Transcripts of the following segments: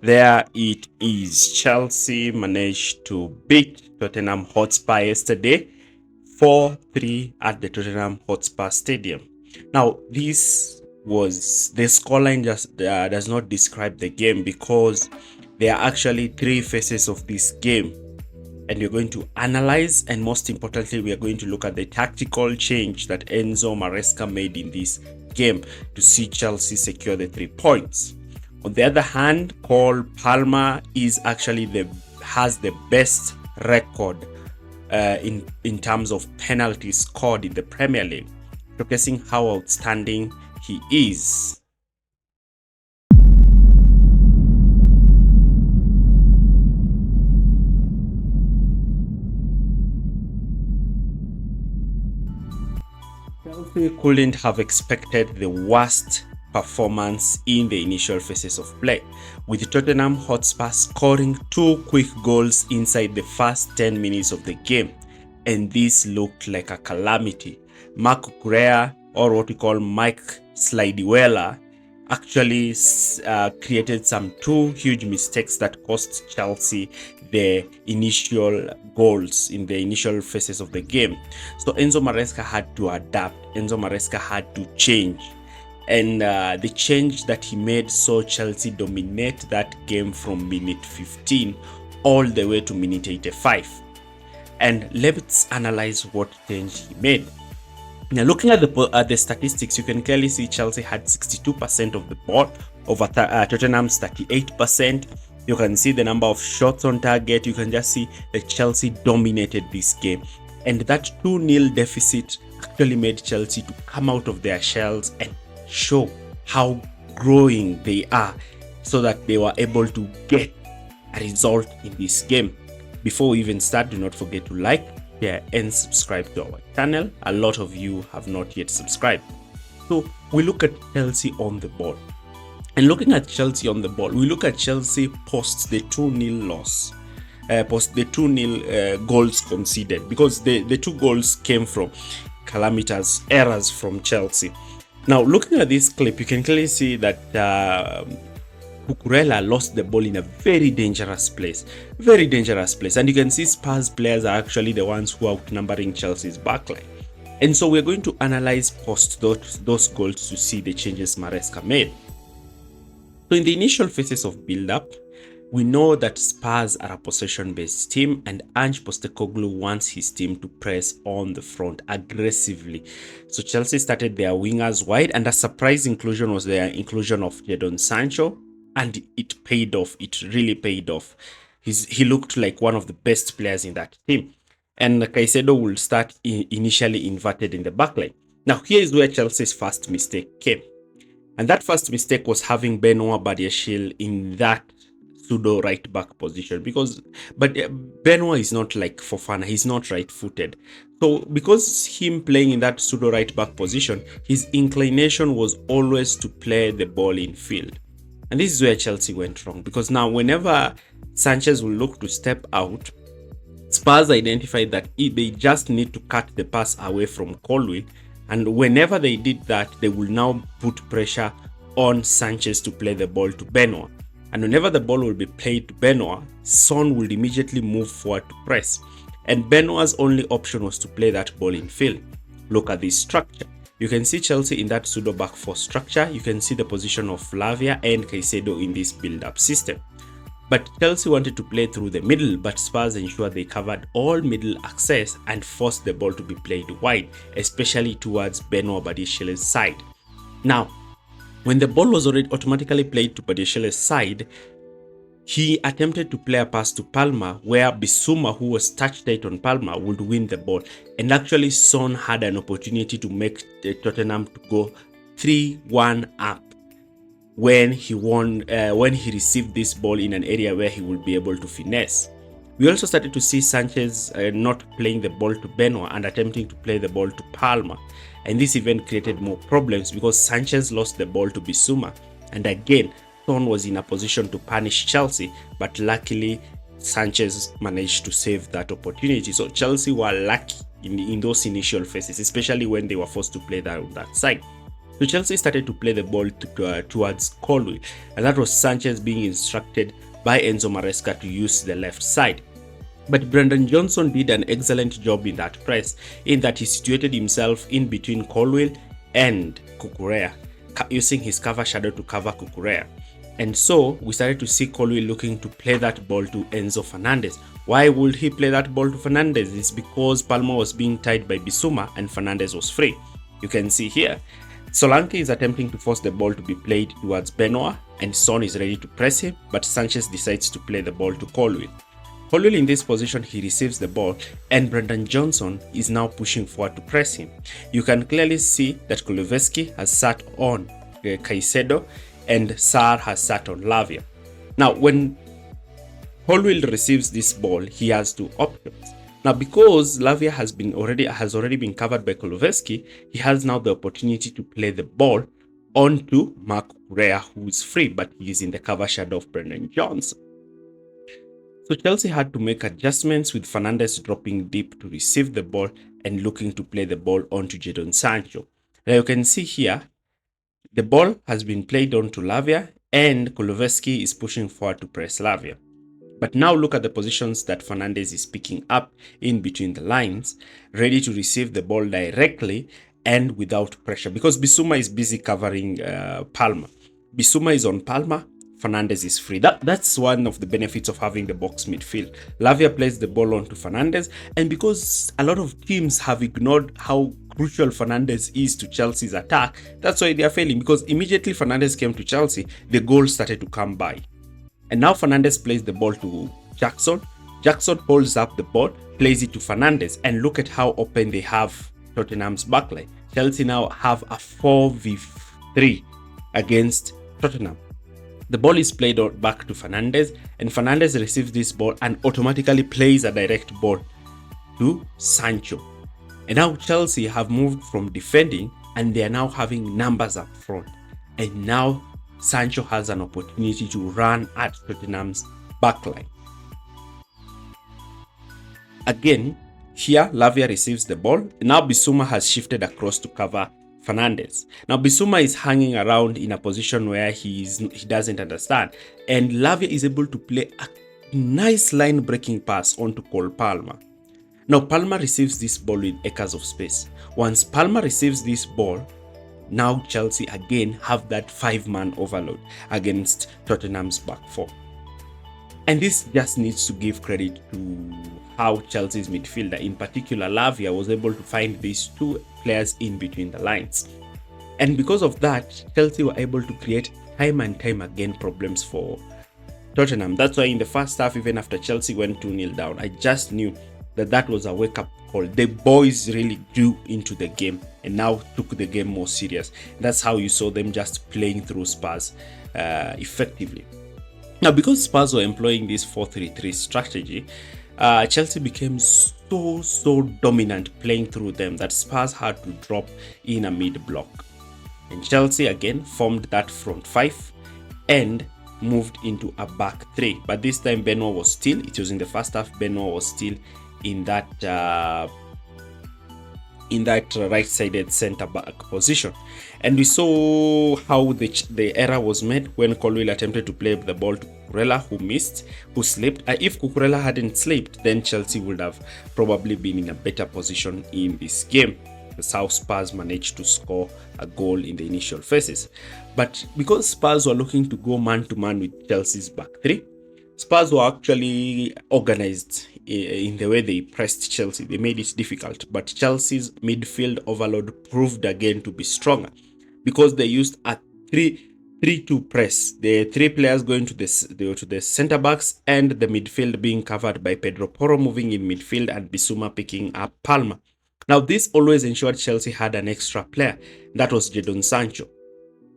There it is. Chelsea managed to beat Tottenham Hotspur yesterday 4-3 at the Tottenham Hotspur Stadium. Now, this was the scoreline just does not describe the game because there are actually three phases of this game, and we're going to analyze, and most importantly, we are going to look at the tactical change that Enzo Maresca made in this game to see Chelsea secure the 3 points. On the other hand, Cole Palmer is actually has the best record in terms of penalties scored in the Premier League, showcasing how outstanding he is. Chelsea couldn't have expected the worst performance in the initial phases of play, with Tottenham Hotspur scoring 2 quick goals inside the first 10 minutes of the game, and this looked like a calamity. Mark Cucurella, or what we call Mike Slideweller, actually created some 2 huge mistakes that cost Chelsea the initial goals in the initial phases of the game. So Enzo Maresca had to adapt. Enzo Maresca had to change. And the change that he made saw Chelsea dominate that game from minute 15 all the way to minute 85. And let's analyze what change he made. Now, looking at the statistics, you can clearly see Chelsea had 62% of the ball over Tottenham's 38%. You can see the number of shots on target. You can just see that Chelsea dominated this game. And that 2-0 deficit actually made Chelsea to come out of their shells and show how growing they are, so that they were able to get a result in this game. Before we even start, do not forget to like, share, and subscribe to our channel. A lot of you have not yet subscribed. So we look at Chelsea on the ball. And looking at Chelsea on the ball, we look at Chelsea post the 2-0 loss, post the 2-0 goals conceded, because the 2 goals came from calamitous errors from Chelsea. Now, looking at this clip, you can clearly see that Cucurella lost the ball in a very dangerous place. And you can see Spurs players are actually the ones who are outnumbering Chelsea's backline. And so we're going to analyze post those goals to see the changes Maresca made. So in the initial phases of build-up, we know that Spurs are a possession-based team, and Ange Postecoglou wants his team to press on the front aggressively. So Chelsea started their wingers wide, and a surprise inclusion was their inclusion of Jadon Sancho, and it paid off. It really paid off. He looked like one of the best players in that team. And Caicedo will start initially inverted in the backline. Now here is where Chelsea's first mistake came. And that first mistake was having Benoit Badiashile in that pseudo right back position, but Benoit is not like Fofana, he's not right footed. So because him playing in that pseudo right back position, his inclination was always to play the ball in field. And this is where Chelsea went wrong, because now whenever Sanchez will look to step out, Spurs identified that they just need to cut the pass away from Colwill. And whenever they did that, they will now put pressure on Sanchez to play the ball to Benoit. And whenever the ball will be played to Benoit, Son will immediately move forward to press. And Benoit's only option was to play that ball in field. Look at this structure. You can see Chelsea in that pseudo back four structure. You can see the position of Lavia and Caicedo in this build-up system. But Chelsea wanted to play through the middle, but Spurs ensured they covered all middle access and forced the ball to be played wide, especially towards Benoit Badiashile's side. Now, when the ball was already automatically played to Badiashile's side, he attempted to play a pass to Palmer, where Bissouma, who was touch tight on Palmer, would win the ball. And actually, Son had an opportunity to make Tottenham to go 3-1 up when he received this ball in an area where he would be able to finesse. We also started to see Sanchez not playing the ball to Benoit and attempting to play the ball to Palmer. And this event created more problems because Sanchez lost the ball to Bissouma. And again, Son was in a position to punish Chelsea, but luckily Sanchez managed to save that opportunity. So Chelsea were lucky in those initial phases, especially when they were forced to play that on that side. So Chelsea started to play the ball towards Colwill, and that was Sanchez being instructed by Enzo Maresca to use the left side. But Brendan Johnson did an excellent job in that press, in that he situated himself in between Colwill and Cucurella, using his cover shadow to cover Cucurella. And so we started to see Colwill looking to play that ball to Enzo Fernandez. Why would he play that ball to Fernandez? It's because Palma was being tied by Bissouma and Fernandez was free. You can see here, Solanke is attempting to force the ball to be played towards Benoit, and Son is ready to press him, but Sanchez decides to play the ball to Colwill. Colwill in this position, he receives the ball, and Brendan Johnson is now pushing forward to press him. You can clearly see that Kulusevski has sat on Caicedo and Sarr has sat on Lavia. Now, when Colwill receives this ball, he has two options. Now, because Lavia has already been covered by Kulusevski, he has now the opportunity to play the ball onto Marc Cucurella, who is free, but he is in the cover shadow of Brendan Johnson. So Chelsea had to make adjustments, with Fernandez dropping deep to receive the ball and looking to play the ball onto Jadon Sancho. Now you can see here, the ball has been played onto Lavia, and Kulusevski is pushing forward to press Lavia. But now look at the positions that Fernandez is picking up in between the lines, ready to receive the ball directly and without pressure, because Bissouma is busy covering Palma. Bissouma is on Palma, Fernandez is free. That's one of the benefits of having the box midfield. Lavia plays the ball onto Fernandez, and because a lot of teams have ignored how crucial Fernandez is to Chelsea's attack, that's why they are failing, because immediately Fernandez came to Chelsea, the goal started to come by. And now Fernandez plays the ball to Jackson. Jackson holds up the ball, plays it to Fernandez, and look at how open they have Tottenham's backline. Chelsea now have a 4v3 against Tottenham. The ball is played back to Fernandez, and Fernandez receives this ball and automatically plays a direct ball to Sancho. And now Chelsea have moved from defending, and they are now having numbers up front. And now Sancho has an opportunity to run at Tottenham's backline. Again, here Lavia receives the ball. Now Bissouma has shifted across to cover Fernandez. Now Bissouma is hanging around in a position where he doesn't understand, and Lavia is able to play a nice line breaking pass onto Cole Palmer. Now Palmer receives this ball with acres of space. Once Palmer receives this ball, now Chelsea again have that 5-man overload against Tottenham's back four. And this just needs to give credit to how Chelsea's midfielder, in particular Lavia, was able to find these two players in between the lines. And because of that, Chelsea were able to create time and time again problems for Tottenham. That's why in the first half, even after Chelsea went 2-0 down, I just knew that was a wake-up call. The boys really grew into the game and now took the game more serious. That's how you saw them just playing through Spurs effectively. Now, because Spurs were employing this 4-3-3 strategy, Chelsea became so dominant playing through them that Spurs had to drop in a mid-block. And Chelsea again formed that front five and moved into a back three. But this time Benoit was still, it was in the first half, Benoit was still in that right-sided centre-back position. And we saw how the error was made when Colwill attempted to play the ball to Cucurella, who slipped. If Cucurella hadn't slipped, then Chelsea would have probably been in a better position in this game. That's how Spurs managed to score a goal in the initial phases. But because Spurs were looking to go man-to-man with Chelsea's back three, Spurs were actually organized in the way they pressed Chelsea. They made it difficult, but Chelsea's midfield overload proved again to be stronger because they used a 3-2 press. The three players going to the centre backs and the midfield being covered by Pedro Porro moving in midfield and Bissouma picking up Palma. Now this always ensured Chelsea had an extra player. That was Jadon Sancho.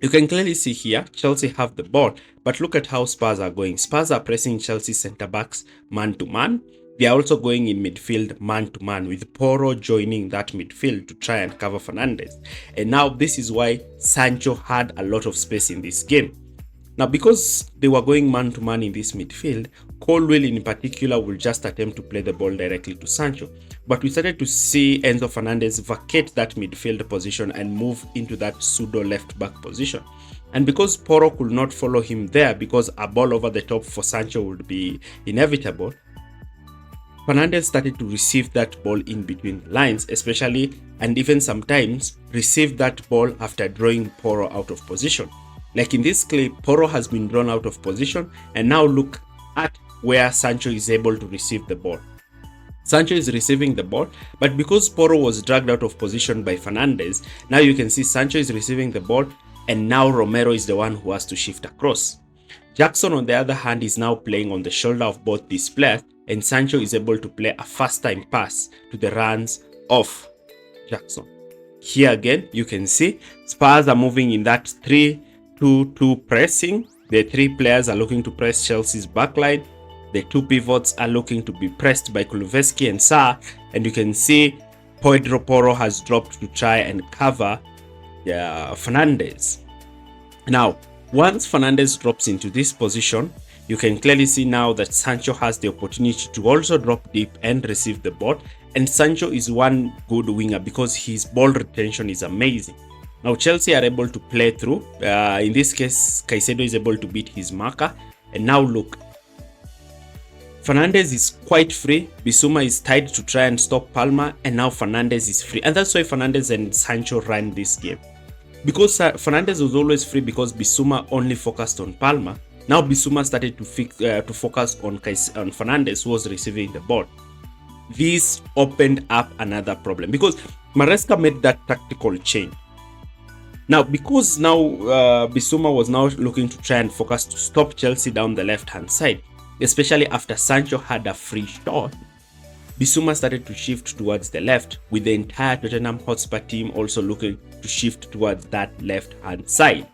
You can clearly see here, Chelsea have the ball, but look at how Spurs are going. Spurs are pressing Chelsea centre-backs man-to-man. They are also going in midfield man-to-man, with Porro joining that midfield to try and cover Fernandez. And now this is why Sancho had a lot of space in this game. Now, because they were going man-to-man in this midfield, Colwill in particular will just attempt to play the ball directly to Sancho. But we started to see Enzo Fernandez vacate that midfield position and move into that pseudo left-back position. And because Porro could not follow him there because a ball over the top for Sancho would be inevitable, Fernandez started to receive that ball in between lines, especially, and even sometimes receive that ball after drawing Porro out of position. Like in this clip, Porro has been drawn out of position, and now look at where Sancho is able to receive the ball. Sancho is receiving the ball, but because Porro was dragged out of position by Fernandez, now you can see Sancho is receiving the ball, and now Romero is the one who has to shift across. Jackson, on the other hand, is now playing on the shoulder of both these players, and Sancho is able to play a first-time pass to the runs of Jackson. Here again, you can see Spurs are moving in that 3-2-2 pressing. The three players are looking to press Chelsea's backline. The two pivots are looking to be pressed by Kulusevski and Sarr, and you can see Pedro Porro has dropped to try and cover Fernandez. Now, once Fernandez drops into this position, you can clearly see now that Sancho has the opportunity to also drop deep and receive the ball, and Sancho is one good winger because his ball retention is amazing. Now Chelsea are able to play through. In this case, Caicedo is able to beat his marker, and now look, Fernandez is quite free. Bissouma is tied to try and stop Palmer, and now Fernandez is free, and that's why Fernandez and Sancho ran this game. Because Fernandez was always free because Bissouma only focused on Palmer. Now Bissouma started to focus on Fernandez, who was receiving the ball. This opened up another problem because Maresca made that tactical change. Now, because now Bissouma was now looking to try and focus to stop Chelsea down the left-hand side, especially after Sancho had a free shot, Bissouma started to shift towards the left, with the entire Tottenham Hotspur team also looking to shift towards that left-hand side.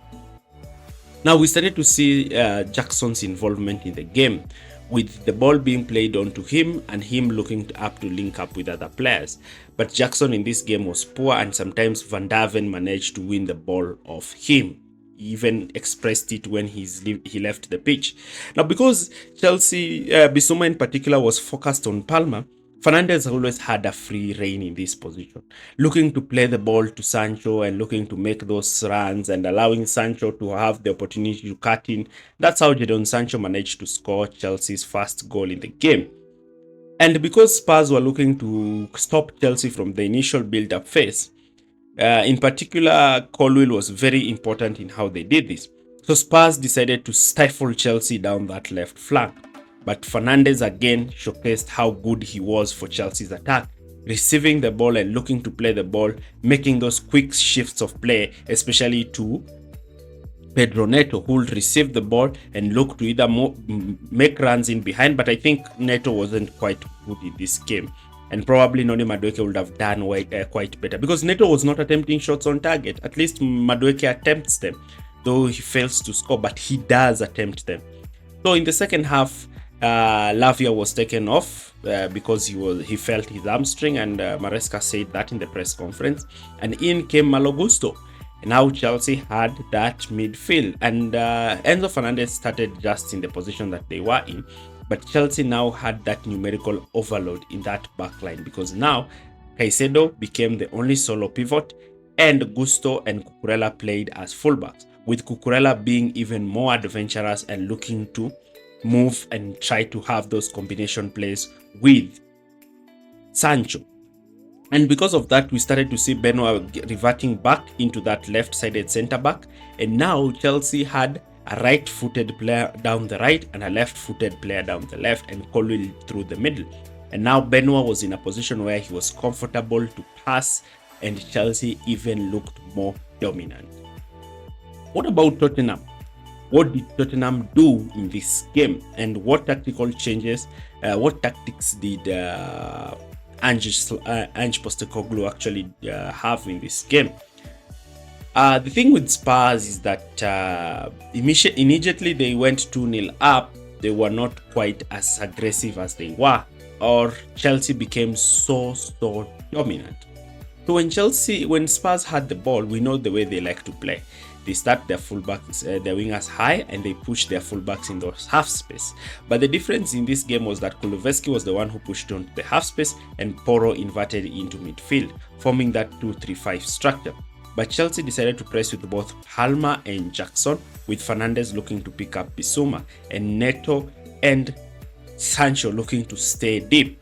Now we started to see Jackson's involvement in the game, with the ball being played onto him and him looking to link up with other players. But Jackson in this game was poor, and sometimes Van Daven managed to win the ball off him. He even expressed it when he left the pitch. Now, because Chelsea, Bissouma in particular, was focused on Palmer, Fernandez always had a free rein in this position, looking to play the ball to Sancho and looking to make those runs and allowing Sancho to have the opportunity to cut in. That's how Jadon Sancho managed to score Chelsea's first goal in the game. And because Spurs were looking to stop Chelsea from the initial build-up phase, in particular, Colwill was very important in how they did this. So Spurs decided to stifle Chelsea down that left flank. But Fernandez again showcased how good he was for Chelsea's attack, receiving the ball and looking to play the ball, making those quick shifts of play, especially to Pedro Neto, who would receive the ball and look to either make runs in behind. But I think Neto wasn't quite good in this game, and probably Noni Madueke would have done quite better because Neto was not attempting shots on target. At least Madueke attempts them, though he fails to score, but he does attempt them. So in the second half, Lavia was taken off because he felt his hamstring, and Maresca said that in the press conference. And in came Malo Gusto. And now Chelsea had that midfield, and Enzo Fernandez started just in the position that they were in. But Chelsea now had that numerical overload in that backline because now Caicedo became the only solo pivot, and Gusto and Cucurella played as fullbacks, with Cucurella being even more adventurous and looking to move and try to have those combination plays with Sancho. And because of that, we started to see Benoit reverting back into that left-sided centre-back, and now Chelsea had a right-footed player down the right and a left-footed player down the left, and Colwill through the middle. And now Benoit was in a position where he was comfortable to pass, and Chelsea even looked more dominant. What about Tottenham? What did Tottenham do in this game, and what tactical changes, what tactics did Ange Postecoglou actually have in this game? The thing with Spurs is that immediately they went 2-0 up, they were not quite as aggressive as they were, or Chelsea became so dominant. So when Spurs had the ball, we know the way they like to play. They start their fullbacks, their wingers high, and they push their fullbacks in the half space. But the difference in this game was that Kulusevski was the one who pushed onto the half space and Porro inverted into midfield, forming that 2-3-5 structure. But Chelsea decided to press with both Palmer and Jackson, with Fernandes looking to pick up Bissouma and Neto and Sancho looking to stay deep.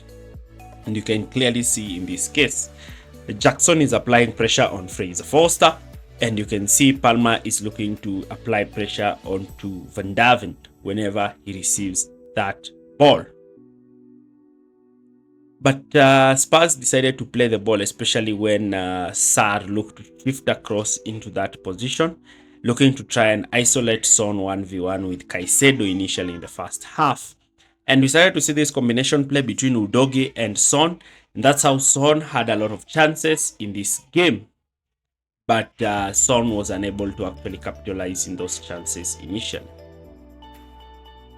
And you can clearly see in this case, Jackson is applying pressure on Fraser Forster, and you can see Palmer is looking to apply pressure onto Van Daven whenever he receives that ball. But Spurs decided to play the ball, especially when Sarr looked to shift across into that position, looking to try and isolate Son 1v1 with Caicedo initially in the first half. And we started to see this combination play between Udogie and Son, and that's how Son had a lot of chances in this game. But Son was unable to actually capitalize in those chances initially.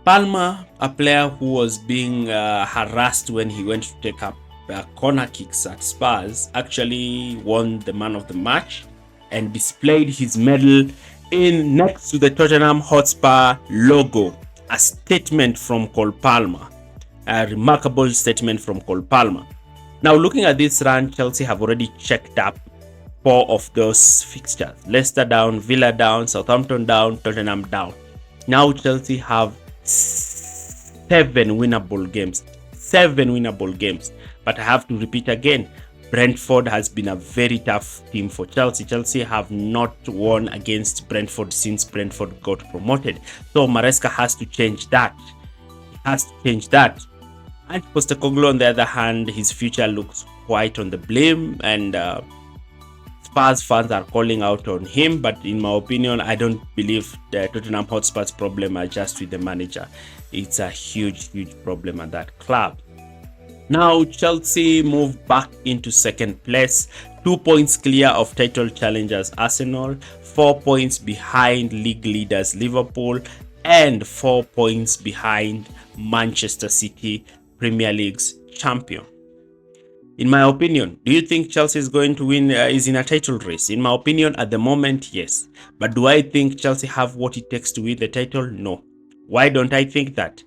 Palmer, a player who was being harassed when he went to take up corner kicks at Spurs, actually won the man of the match and displayed his medal in next to the Tottenham Hotspur logo. A statement from Cole Palmer, a remarkable statement from Cole Palmer. Now, looking at this run, Chelsea have already checked up 4 of those fixtures: Leicester down, Villa down, Southampton down, Tottenham down. Now Chelsea have 7 winnable games. 7 winnable games. But I have to repeat again, Brentford has been a very tough team for Chelsea. Chelsea have not won against Brentford since Brentford got promoted. So Maresca has to change that. He has to change that. And Postecoglou, on the other hand, his future looks quite on the blame, and Spurs fans are calling out on him. But in my opinion, I don't believe the Tottenham Hotspur's problem are just with the manager. It's a huge problem at that club. Now Chelsea move back into second place, 2 points clear of title challengers Arsenal, 4 points behind league leaders Liverpool, and 4 points behind Manchester City, Premier League's champion. In my opinion, do you think Chelsea is going to win, is in a title race? In my opinion, at the moment, yes. But do I think Chelsea have what it takes to win the title? No. Why don't I think that?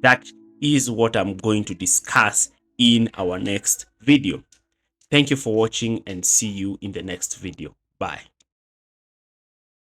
That is what I'm going to discuss in our next video. Thank you for watching, and see you in the next video. Bye.